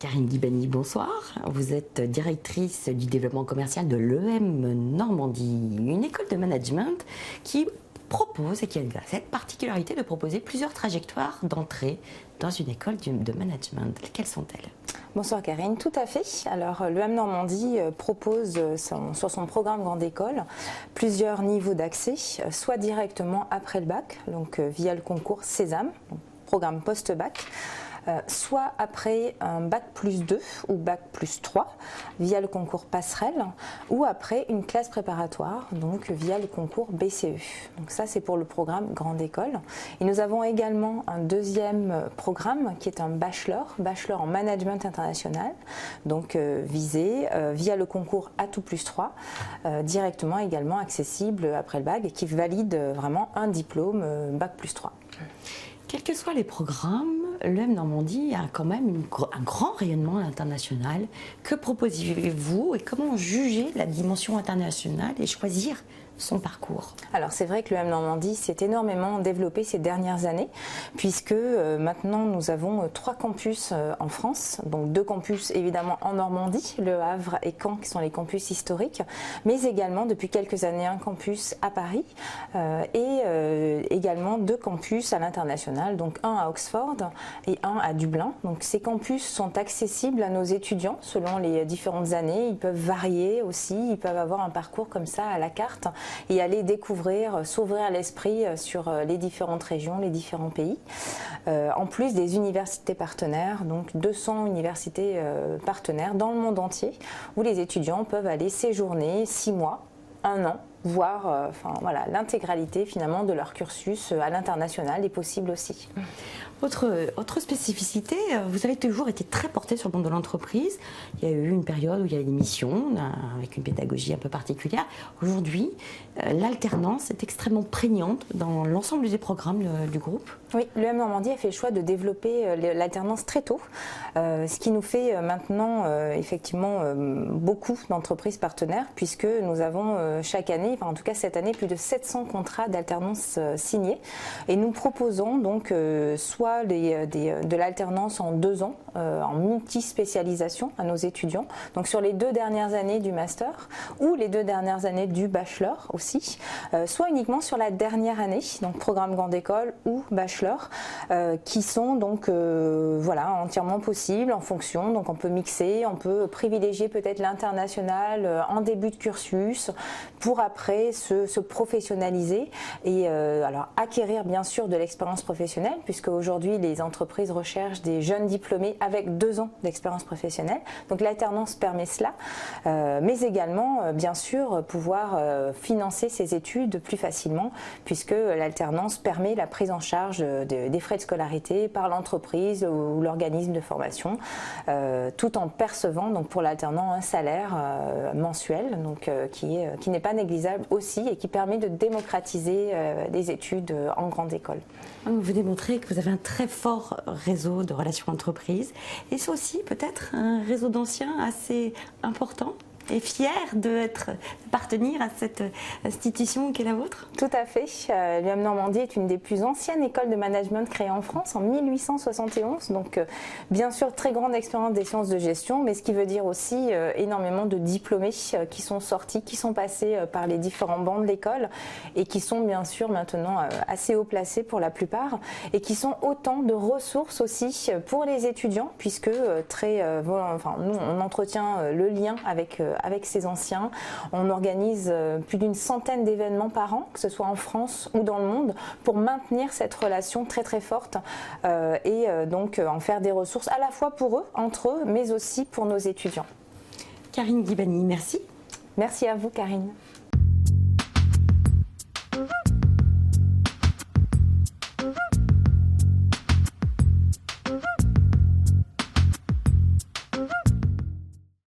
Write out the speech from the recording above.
Karine Guibani, bonsoir. Vous êtes directrice du développement commercial de l'EM Normandie, une école de management qui propose et qui a cette particularité de proposer plusieurs trajectoires d'entrée dans une école de management. Quelles sont-elles? Bonsoir Karine, tout à fait. Alors l'EM Normandie propose sur son programme Grande École plusieurs niveaux d'accès, soit directement après le bac, donc via le concours Sésame, programme post-bac, soit après un bac plus 2 ou bac plus 3 via le concours passerelle, ou après une classe préparatoire, donc via le concours BCE. Donc ça c'est pour le programme Grande École. Et nous avons également un deuxième programme qui est un bachelor en management international, donc visé via le concours A2 plus 3, directement également accessible après le bac et qui valide vraiment un diplôme bac plus 3. Quels que soient les programmes, l'EM Normandie a quand même un grand rayonnement international. Que proposez-vous et comment juger la dimension internationale et choisir son parcours? Alors c'est vrai que l'EM Normandie s'est énormément développé ces dernières années, puisque maintenant nous avons 3 campus en France, donc 2 campus évidemment en Normandie, Le Havre et Caen qui sont les campus historiques, mais également depuis quelques années un campus à Paris et également 2 campus à l'international, donc un à Oxford et un à Dublin. Donc ces campus sont accessibles à nos étudiants selon les différentes années, ils peuvent varier aussi, ils peuvent avoir un parcours comme ça à la carte et aller découvrir, s'ouvrir l'esprit sur les différentes régions, les différents pays. En plus des universités partenaires, donc 200 universités partenaires dans le monde entier, où les étudiants peuvent aller séjourner 6 mois, 1 an, voire voilà, l'intégralité finalement de leur cursus à l'international est possible aussi. Autre spécificité, vous avez toujours été très porté sur le monde de l'entreprise. Il y a eu une période où il y a des missions avec une pédagogie un peu particulière. Aujourd'hui, l'alternance est extrêmement prégnante dans l'ensemble des programmes du groupe. Oui, l'EM Normandie a fait le choix de développer l'alternance très tôt, ce qui nous fait maintenant effectivement beaucoup d'entreprises partenaires, puisque nous avons chaque année, enfin en tout cas cette année, plus de 700 contrats d'alternance signés. Et nous proposons donc soit de l'alternance en 2 ans, en multi-spécialisation à nos étudiants, donc sur les 2 dernières années du master ou les 2 dernières années du bachelor aussi, soit uniquement sur la dernière année, donc programme Grande École ou bachelor, qui sont donc voilà, entièrement possibles en fonction, donc on peut mixer, on peut privilégier peut-être l'international en début de cursus pour après se professionnaliser et alors acquérir bien sûr de l'expérience professionnelle, puisque aujourd'hui les entreprises recherchent des jeunes diplômés avec 2 ans d'expérience professionnelle, donc l'alternance permet cela, mais également bien sûr pouvoir financer ses études plus facilement, puisque l'alternance permet la prise en charge des frais de scolarité par l'entreprise ou l'organisme de formation, tout en percevant donc pour l'alternant un salaire mensuel, donc qui n'est pas négligeable aussi et qui permet de démocratiser des études en grande école. Vous démontrez que vous avez un très fort réseau de relations entreprises et c'est aussi peut-être un réseau d'anciens assez important et fier d'appartenir à cette institution qui est la vôtre? Tout à fait. L'EM Normandie est une des plus anciennes écoles de management créées en France en 1871. Donc bien sûr très grande expérience des sciences de gestion, mais ce qui veut dire aussi énormément de diplômés qui sont sortis, qui sont passés par les différents bancs de l'école et qui sont bien sûr maintenant assez haut placés pour la plupart et qui sont autant de ressources aussi pour les étudiants, puisque nous on entretient le lien avec ces anciens. On organise plus d'une centaine d'événements par an, que ce soit en France ou dans le monde, pour maintenir cette relation très très forte et donc en faire des ressources à la fois pour eux, entre eux, mais aussi pour nos étudiants. Karine Guibani, merci. Merci à vous Karine.